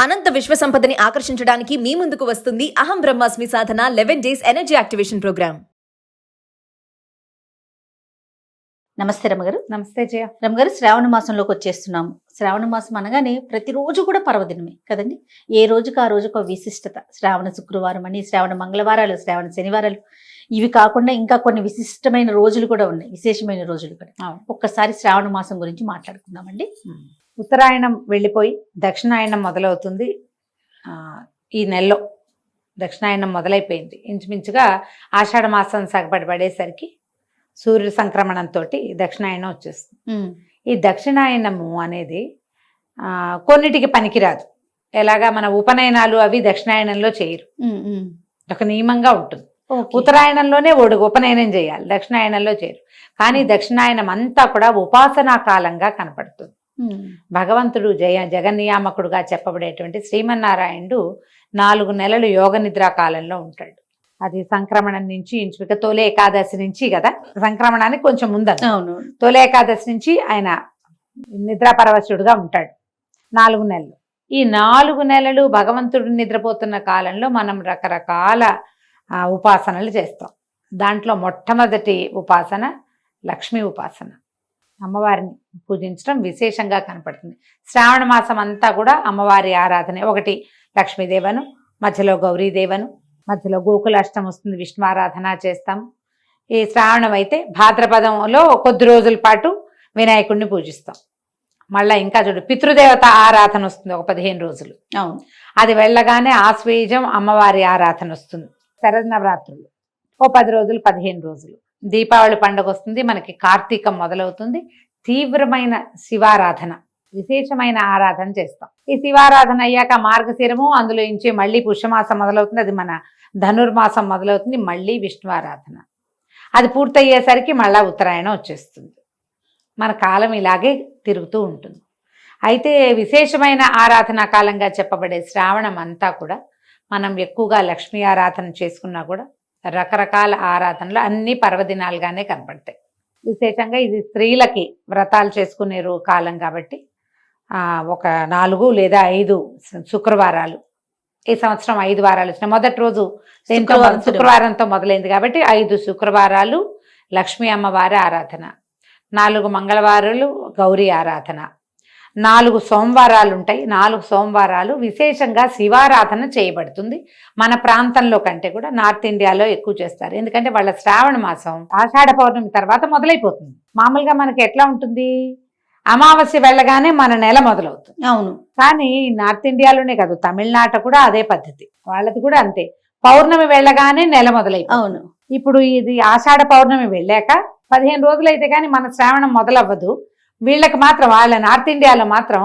అనంత విశ్వ సంపదని ఆకర్షించడానికి మీ ముందుకు వస్తుంది అహం బ్రహ్మాస్మి సాధన 11 డేస్ ఎనర్జీ యాక్టివేషన్ ప్రోగ్రామ్. నమస్తే రమ్మగారు. నమస్తే జయ. రమ్మగారు, శ్రావణ మాసంలోకి వచ్చేస్తున్నాము. శ్రావణ మాసం అనగానే ప్రతిరోజు కూడా పర్వదినమే కదండి. ఏ రోజుకు ఆ రోజుకు ఒక విశిష్టత. శ్రావణ శుక్రవారం అని, శ్రావణ మంగళవారాలు, శ్రావణ శనివారాలు, ఇవి కాకుండా ఇంకా కొన్ని విశిష్టమైన రోజులు కూడా ఉన్నాయి, విశేషమైన రోజులు కూడా. ఒక్కసారి శ్రావణ మాసం గురించి మాట్లాడుకుందామండి. ఉత్తరాయణం వెళ్ళిపోయి దక్షిణాయనం మొదలవుతుంది. ఈ నెలలో దక్షిణాయనం మొదలైపోయింది. ఇంచుమించుగా ఆషాఢ మాసం సగపడి పడేసరికి సూర్య సంక్రమణంతో దక్షిణాయనం వచ్చేస్తుంది. ఈ దక్షిణాయనము అనేది కొన్నిటికి పనికిరాదు. ఎలాగా మన ఉపనయనాలు అవి దక్షిణాయనంలో చేయరు, ఒక నియమంగా ఉంటుంది. ఉత్తరాయణంలోనే ఉపనయనం చేయాలి, దక్షిణాయనంలో చేయరు. కానీ దక్షిణాయనం అంతా కూడా ఉపాసనా కాలంగా కనపడుతుంది. భగవంతుడు జగన్నియామకుడుగా చెప్పబడేటువంటి శ్రీమన్నారాయణుడు 4 నెలలు యోగ నిద్రా కాలంలో ఉంటాడు. అది సంక్రమణం నుంచి ఇంచుమిక తొలి ఏకాదశి నుంచి కదా, సంక్రమణానికి కొంచెం ముందు తొలి ఏకాదశి నుంచి ఆయన నిద్రాపరవశుడుగా ఉంటాడు 4 నెలలు. ఈ 4 నెలలు భగవంతుడు నిద్రపోతున్న కాలంలో మనం రకరకాల ఉపాసనలు చేస్తాం. దాంట్లో మొట్టమొదటి ఉపాసన లక్ష్మీ ఉపాసన. అమ్మవారిని పూజించడం విశేషంగా కనపడుతుంది. శ్రావణ మాసం అంతా కూడా అమ్మవారి ఆరాధన. ఒకటి లక్ష్మీదేవను, మధ్యలో గౌరీదేవను, మధ్యలో గోకులాష్టం వస్తుంది, విష్ణు ఆరాధన చేస్తాం. ఈ శ్రావణం అయితే భాద్రపదంలో కొద్ది రోజుల పాటు వినాయకుడిని పూజిస్తాం. మళ్ళీ ఇంకా చూడు పితృదేవత ఆరాధన వస్తుంది, ఒక 15 రోజులు. అది వెళ్ళగానే ఆశ్వేజం అమ్మవారి ఆరాధన వస్తుంది. శరన్నవరాత్రులు ఓ 10 రోజులు, 15 రోజులు. దీపావళి పండుగ వస్తుంది, మనకి కార్తీకం మొదలవుతుంది. తీవ్రమైన శివారాధన, విశేషమైన ఆరాధన చేస్తాం. ఈ శివారాధన అయ్యాక మార్గశిరము, అందులో నుంచి మళ్ళీ పుష్యమాసం మొదలవుతుంది, అది మన ధనుర్మాసం మొదలవుతుంది. మళ్ళీ విష్ణు ఆరాధన. అది పూర్తయ్యేసరికి మళ్ళా ఉత్తరాయణం వచ్చేస్తుంది. మన కాలం ఇలాగే తిరుగుతూ ఉంటుంది. అయితే విశేషమైన ఆరాధనా కాలంగా చెప్పబడే శ్రావణం అంతా కూడా మనం ఎక్కువగా లక్ష్మీ ఆరాధన చేసుకున్నా కూడా రకరకాల ఆరాధనలు అన్నీ పర్వదినాలుగానే కనపడతాయి. విశేషంగా ఇది స్త్రీలకి వ్రతాలు చేసుకునే కాలం కాబట్టి ఒక 4 లేదా 5 శుక్రవారాలు, ఈ సంవత్సరం 5 వారాలు వచ్చినాయి. మొదటి రోజు శుక్రవారంతో మొదలైంది కాబట్టి 5 శుక్రవారాలు లక్ష్మీ అమ్మవారి ఆరాధన, 4 మంగళవారాలు గౌరీ ఆరాధన, 4 సోమవారాలు ఉంటాయి. 4 సోమవారాలు విశేషంగా శివారాధన చేయబడుతుంది. మన ప్రాంతంలో కంటే కూడా నార్త్ ఇండియాలో ఎక్కువ చేస్తారు. ఎందుకంటే వాళ్ళ శ్రావణ మాసం ఆషాఢ పౌర్ణమి తర్వాత మొదలైపోతుంది. మామూలుగా మనకి ఎట్లా ఉంటుంది, అమావాస్య వెళ్ళగానే మన నెల మొదలవుతుంది. అవును. కానీ నార్త్ ఇండియాలోనే కాదు, తమిళనాట కూడా అదే పద్ధతి, వాళ్ళది కూడా అంతే. పౌర్ణమి వెళ్ళగానే నెల మొదలైపోతుంది. అవును. ఇప్పుడు ఇది ఆషాఢ పౌర్ణమి వెళ్ళాక 15 రోజులు అయితే కానీ మన శ్రావణం మొదలవ్వదు. వీళ్ళకి మాత్రం, వాళ్ళ నార్త్ ఇండియాలో మాత్రం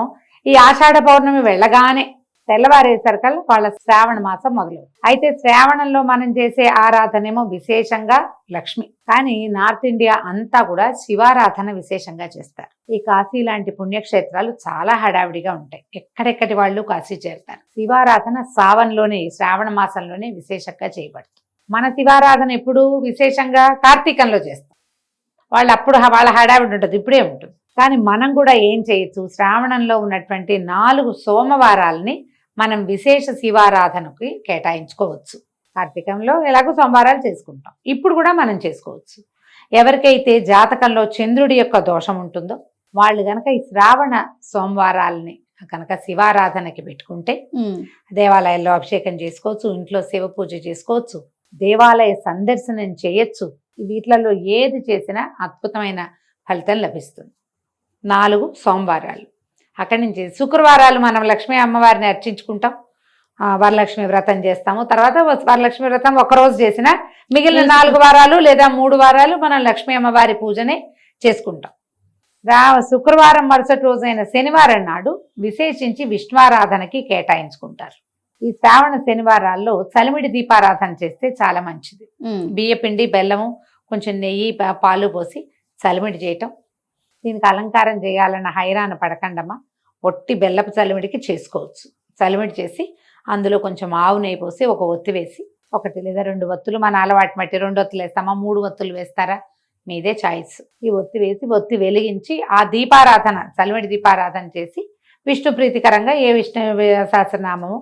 ఈ ఆషాఢ పౌర్ణమి వెళ్ళగానే తెల్లవారేసరికల్లా వాళ్ళ శ్రావణ మాసం మొదలు. అయితే శ్రావణంలో మనం చేసే ఆరాధనేమో విశేషంగా లక్ష్మి. కానీ నార్త్ ఇండియా అంతా కూడా శివారాధన విశేషంగా చేస్తారు. ఈ కాశీ లాంటి పుణ్యక్షేత్రాలు చాలా హడావిడిగా ఉంటాయి, ఎక్కడెక్కడి వాళ్ళు కాశీ చేరుతారు. శివారాధన సావన్లోనే, శ్రావణ మాసంలోనే విశేషంగా చేయబడుతుంది. మన శివారాధన ఎప్పుడు విశేషంగా కార్తీకంలో చేస్తాం. వాళ్ళు అప్పుడు వాళ్ళ హడావిడి ఉంటుంది, ఇప్పుడే ఉంటుంది. కానీ మనం కూడా ఏం చేయొచ్చు, శ్రావణంలో ఉన్నటువంటి 4 సోమవారాలని మనం విశేష శివారాధనకి కేటాయించుకోవచ్చు. కార్తీకంలో ఎలాగో సోమవారాలు చేసుకుంటాం, ఇప్పుడు కూడా మనం చేసుకోవచ్చు. ఎవరికైతే జాతకంలో చంద్రుడి యొక్క దోషం ఉంటుందో వాళ్ళు కనుక ఈ శ్రావణ సోమవారాలని కనుక శివారాధనకి పెట్టుకుంటే దేవాలయాల్లో అభిషేకం చేసుకోవచ్చు, ఇంట్లో శివ పూజ చేసుకోవచ్చు, దేవాలయ సందర్శనం చేయొచ్చు. వీటిలలో ఏది చేసినా అద్భుతమైన ఫలితం లభిస్తుంది. 4 సోమవారాలు. అక్కడి నుంచి శుక్రవారాలు మనం లక్ష్మీ అమ్మవారిని అర్చించుకుంటాం, వరలక్ష్మి వ్రతం చేస్తాము. తర్వాత వరలక్ష్మి వ్రతం ఒకరోజు చేసినా మిగిలిన 4 వారాలు లేదా 3 వారాలు మనం లక్ష్మీ అమ్మవారి పూజనే చేసుకుంటాం. శుక్రవారం మరుసటి రోజైన శనివారం నాడు విశేషించి విష్ణువారాధనకి కేటాయించుకుంటారు. ఈ శ్రావణ శనివారాల్లో చలిమిడి దీపారాధన చేస్తే చాలా మంచిది. బియ్యపిండి, బెల్లము, కొంచెం నెయ్యి, పాలు పోసి చలిమిడి చేయటం. దీనికి అలంకారం చేయాలన్న హైరాణ పడకండమ్మా, ఒట్టి బెల్లపు చలిమిడికి చేసుకోవచ్చు. చలిమిడి చేసి అందులో కొంచెం ఆవు నెయ్యి పోసి ఒక ఒత్తి వేసి, 1 లేదా 2 ఒత్తులు, మన అలవాటు మట్టి 2 ఒత్తులు వేస్తామా, 3 ఒత్తులు వేస్తారా, మీదే చాయిస్. ఈ ఒత్తి వేసి ఒత్తి వెలిగించి ఆ దీపారాధన, చలిమిడి దీపారాధన చేసి విష్ణు ప్రీతికరంగా ఏ విష్ణు సహస్రనామము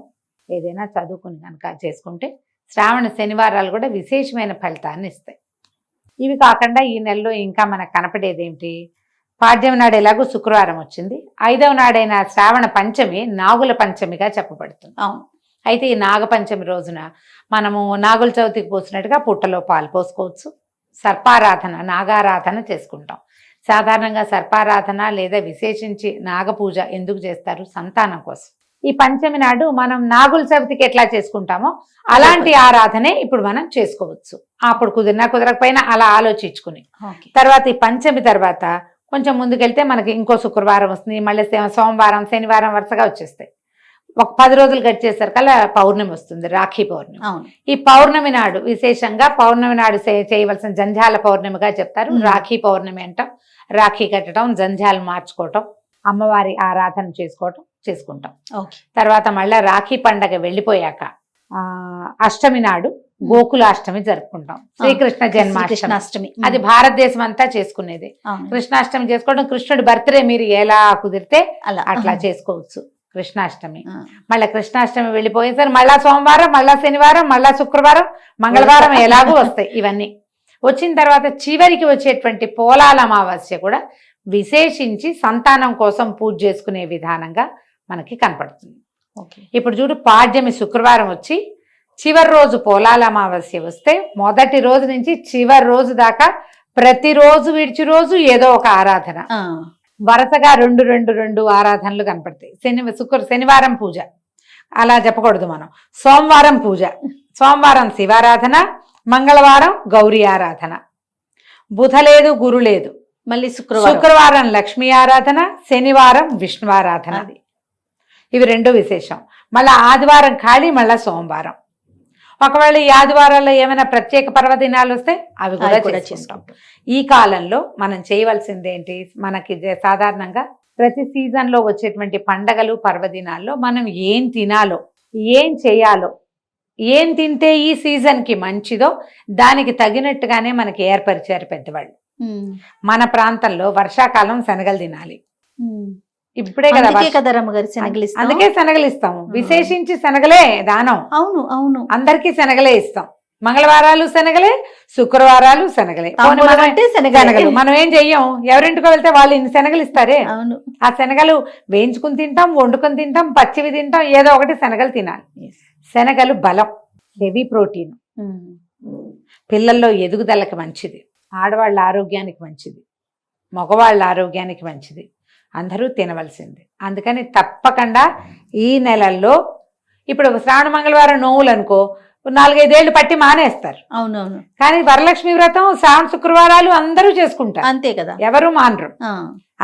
ఏదైనా చదువుకుని కనుక చేసుకుంటే శ్రావణ శనివారాలు కూడా విశేషమైన ఫలితాన్ని ఇస్తాయి. ఇవి కాకుండా ఈ నెలలో ఇంకా మనకు కనపడేది ఏమిటి, పాడ్యం నాడు ఎలాగో శుక్రవారం వచ్చింది, 5వ నాడైన శ్రావణ పంచమి నాగుల పంచమిగా చెప్పబడుతుంది. అవును. అయితే ఈ నాగపంచమి రోజున మనము నాగుల చవితికి పోసినట్టుగా పుట్టలో పాలు పోసుకోవచ్చు. సర్పారాధన, నాగారాధన చేసుకుంటాం. సాధారణంగా సర్పారాధన లేదా విశేషించి నాగపూజ ఎందుకు చేస్తారు? సంతానం కోసం. ఈ పంచమి నాడు మనం నాగుల చవితికి ఎట్లా చేసుకుంటామో అలాంటి ఆరాధనే ఇప్పుడు మనం చేసుకోవచ్చు. అప్పుడు కుదిరినా కుదరకపోయినా అలా ఆలోచించుకుని తర్వాత ఈ పంచమి తర్వాత కొంచెం ముందుకెళ్తే మనకి ఇంకో శుక్రవారం వస్తుంది, మళ్ళీ సోమవారం శనివారం వరుసగా వచ్చేస్తాయి. ఒక 10 రోజులు గడిచేసరికల్లా పౌర్ణమి వస్తుంది, రాఖీ పౌర్ణమి. ఈ పౌర్ణమి నాడు విశేషంగా పౌర్ణమి నాడు చేయవలసిన జంధ్యాల పౌర్ణమిగా చెప్తారు. రాఖీ పౌర్ణమి అంటాం. రాఖీ కట్టడం, జంధ్యాలు మార్చుకోవటం, అమ్మవారి ఆరాధన చేసుకుంటాం. తర్వాత మళ్ళీ రాఖీ పండగ వెళ్ళిపోయాక అష్టమి నాడు గోకులాష్టమి జరుపుకుంటాం. శ్రీకృష్ణ జన్మాష్టమి. అది భారతదేశం అంతా చేసుకునేది. కృష్ణాష్టమి చేసుకోవడం, కృష్ణుడి బర్త్డే మీరు ఎలా కుదిరితే అట్లా చేసుకోవచ్చు కృష్ణాష్టమి. మళ్ళీ కృష్ణాష్టమి వెళ్ళిపోయేసరి మళ్ళా సోమవారం, మళ్ళా శనివారం, మళ్ళా శుక్రవారం, మంగళవారం ఎలాగూ వస్తాయి. ఇవన్నీ వచ్చిన తర్వాత చివరికి వచ్చేటువంటి పోలాల అమావాస్య కూడా విశేషించి సంతానం కోసం పూజ చేసుకునే విధానంగా మనకి కనపడుతుంది. ఇప్పుడు చూడు, పాడ్యమి శుక్రవారం వచ్చి చివరి రోజు పోలాల అమావాస్య వస్తే మొదటి రోజు నుంచి చివరి రోజు దాకా ప్రతిరోజు విడిచి రోజు ఏదో ఒక ఆరాధన, వరుసగా రెండు ఆరాధనలు కనపడతాయి. శనివారం పూజ అలా చెప్పకూడదు మనం. సోమవారం పూజ, సోమవారం శివారాధన, మంగళవారం గౌరీ ఆరాధన, బుధ లేదు గురు లేదు, మళ్ళీ శుక్రవారం లక్ష్మీ ఆరాధన, శనివారం విష్ణు ఆరాధన. ఇవి రెండు విశేషం. మళ్ళీ ఆదివారం ఖాళీ, మళ్ళీ సోమవారం. ఒకవేళ ఈ ఆదివారాల్లో ఏమైనా ప్రత్యేక పర్వదినాలు వస్తే అవి కూడా చేసుకుంటాం. ఈ కాలంలో మనం చేయవలసింది ఏంటి, మనకి సాధారణంగా ప్రతి సీజన్లో వచ్చేటువంటి పండగలు పర్వదినాల్లో మనం ఏం తినాలో, ఏం చేయాలో, ఏం తింటే ఈ సీజన్కి మంచిదో దానికి తగినట్టుగానే మనకి ఏర్పరిచారు పెద్దవాళ్ళు. మన ప్రాంతంలో వర్షాకాలం శనగలు తినాలి. ఇప్పుడే కదా అందుకే శనగలు ఇస్తాము. విశేషించి శనగలే దానం. అవును అవును, అందరికీ శనగలే ఇస్తాం. మంగళవారాలు శనగలే, శుక్రవారాలు శనగలే. శనగలు మనం ఏం చెయ్యం, ఎవరింటికో వెళ్తే వాళ్ళు ఇన్ని శనగలు ఇస్తారే. అవును, ఆ శనగలు వేయించుకుని తింటాం, వండుకొని తింటాం, పచ్చివి తింటాం, ఏదో ఒకటి శనగలు తినాలి. శనగలు బలం, హెవీ ప్రోటీన్, పిల్లల్లో ఎదుగుదలకి మంచిది, ఆడవాళ్ళ ఆరోగ్యానికి మంచిది, మగవాళ్ళ ఆరోగ్యానికి మంచిది. అందరూ తినవలసింది. అందుకని తప్పకుండా ఈ నెలల్లో, ఇప్పుడు శ్రావణ మంగళవారం నోవులు అనుకో 4-5 ఏళ్ళు పట్టి మానేస్తారు. అవునవును. కానీ వరలక్ష్మి వ్రతం శ్రావణ శుక్రవారాలు అందరూ చేసుకుంటారు. అంతే కదా, ఎవరు మానరు,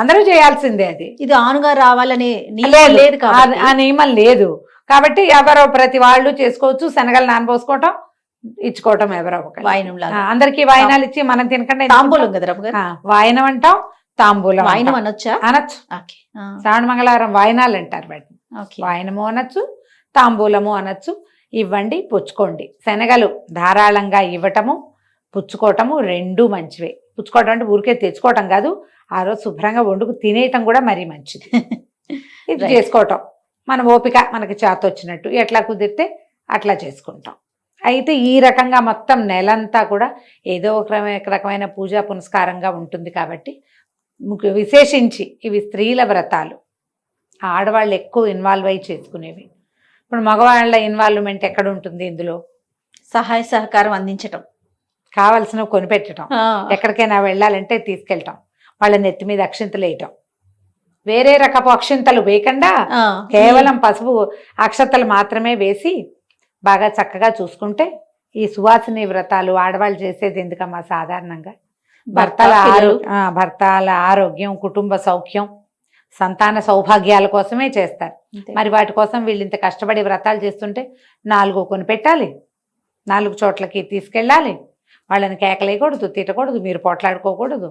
అందరూ చేయాల్సిందే. అది ఇది ఆనుగా రావాలని లేదు, ఆ నియమం లేదు. కాబట్టి ఎవరో ప్రతి వాళ్ళు చేసుకోవచ్చు. శనగలు నానబోసుకోవటం, ఇచ్చుకోవటం ఎవరో ఒక అందరికీ వాయినాలు ఇచ్చి మనం తినకుండా తాంబూలం కదా, వాయనం అంటాం, తాంబూలం వాయనం అనొచ్చు. శ్రావణ మంగళవారం వాయనాలు అంటారు వాటిని. వాయనము అనొచ్చు, తాంబూలము అనొచ్చు. ఇవ్వండి, పుచ్చుకోండి. శనగలు ధారాళంగా ఇవ్వటము, పుచ్చుకోవటము రెండూ మంచివే. పుచ్చుకోవటం అంటే ఊరికే తెచ్చుకోవటం కాదు, ఆ రోజు శుభ్రంగా వండుకు తినేయటం కూడా మరీ మంచిది. ఇది చేసుకోవటం మన ఓపిక, మనకి చేత వచ్చినట్టు ఎట్లా కుదిరితే అట్లా చేసుకుంటాం. అయితే ఈ రకంగా మొత్తం నెలంతా కూడా ఏదో ఒక రకమైన పూజా పునస్కారంగా ఉంటుంది. కాబట్టి విశేషించి ఇవి స్త్రీల వ్రతాలు, ఆడవాళ్ళు ఎక్కువ ఇన్వాల్వ్ అయ్యి చేసుకునేవి. ఇప్పుడు మగవాళ్ళ ఇన్వాల్వ్మెంట్ ఎక్కడ ఉంటుంది ఇందులో? సహాయ సహకారం అందించటం, కావలసినవి కొనిపెట్టడం, ఎక్కడికైనా వెళ్ళాలంటే తీసుకెళ్ళటం, వాళ్ళ నెత్తి మీద అక్షింతలు వేయటం, వేరే రకపు అక్షింతలు వేయకుండా కేవలం పసుపు అక్షతలు మాత్రమే వేసి బాగా చక్కగా చూసుకుంటే ఈ సువాసిని వ్రతాలు ఆడవాళ్ళు చేసేది ఎందుకమ్మా? సాధారణంగా భర్తల ఆరోగ్యం, కుటుంబ సౌఖ్యం, సంతాన సౌభాగ్యాల కోసమే చేస్తారు. మరి వాటి కోసం వీళ్ళు ఇంత కష్టపడి వ్రతాలు చేస్తుంటే 4 కొని పెట్టాలి, 4 చోట్లకి తీసుకెళ్ళాలి, వాళ్ళని కేకలేయకూడదు, తిట్టకూడదు, మీరు పోట్లాడుకోకూడదు.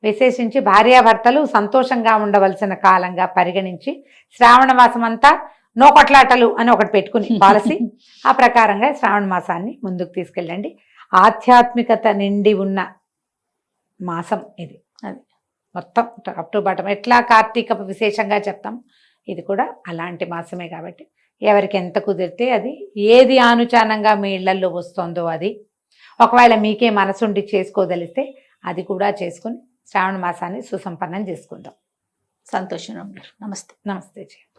విశేషించి భార్యాభర్తలు సంతోషంగా ఉండవలసిన కాలంగా పరిగణించి శ్రావణ మాసం అంతా నో కొట్లాటలు అని ఒకటి పెట్టుకుని పాలసీ, ఆ ప్రకారంగా శ్రావణ మాసాన్ని ముందుకు తీసుకెళ్ళండి. ఆధ్యాత్మికత నిండి ఉన్న మాసం ఇది. మొత్తం టాప్ టు బాటం ఎట్లా కార్తీక విశేషంగా చెప్తాం, ఇది కూడా అలాంటి మాసమే కాబట్టి ఎవరికి ఎంత కుదిరితే అది, ఏది ఆనుచానంగా మీ ఇళ్లల్లో వస్తుందో అది, ఒకవేళ మీకే మనసుండి చేసుకోదలిస్తే అది కూడా చేసుకుని శ్రావణ మాసాన్ని సుసంపన్నం చేసుకుందాం. సంతోషం రమ్య గారు. నమస్తే. నమస్తే జీ.